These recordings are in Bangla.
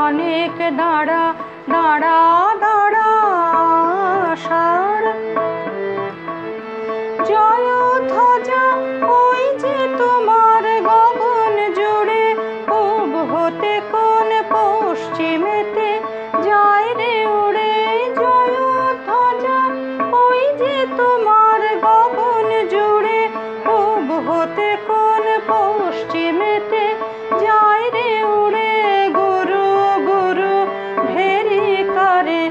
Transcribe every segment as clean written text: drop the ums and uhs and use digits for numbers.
অনেক দাঁড়া দাঁড়া দাঁড়া আষাঢ়। জয় ধ্বজা ওই যে তোমার গগন জুড়ে, পূব হতে কোন পশ্চিমেতে যায় রে উড়ে। জয় ধ্বজা ওই যে তোমার গগন জুড়ে, পূব হতে কোন পশ্চিমেতে যায় রে উড়ে। গুরু গুরু ভেরি করে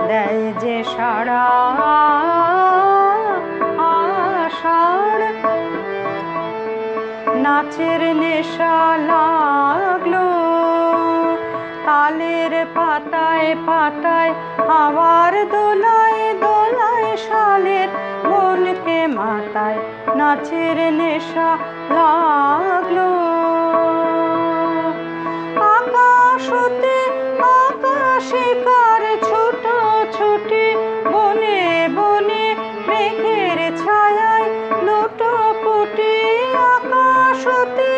দেয় যে সাড়া আষাঢ়। নাচের নেশা লাগলো তালের পাতায় পাতায়, হাওয়ার দোলায় দোলায় শালের মনকে মাতায়। নাচের নেশা লাগলো আকাশ হতে আকাশে কার ছোটো ছুটি, বনে বনে মেঘের ছায়ায় লুটোপুটি। আকাশ হতে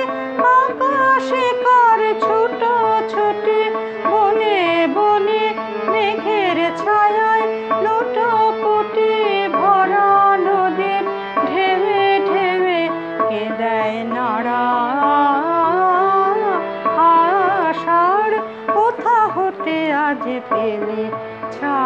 আকাশে কার ছোটো ছুটি, বনে বনে মেঘের ছায়ায় লুটোপুটি। ভরা নদীর ঢেউয়ে ঢেউয়ে কে দেয় নাড়া আষাঢ়। কোথা হতে আজ পেলে ছা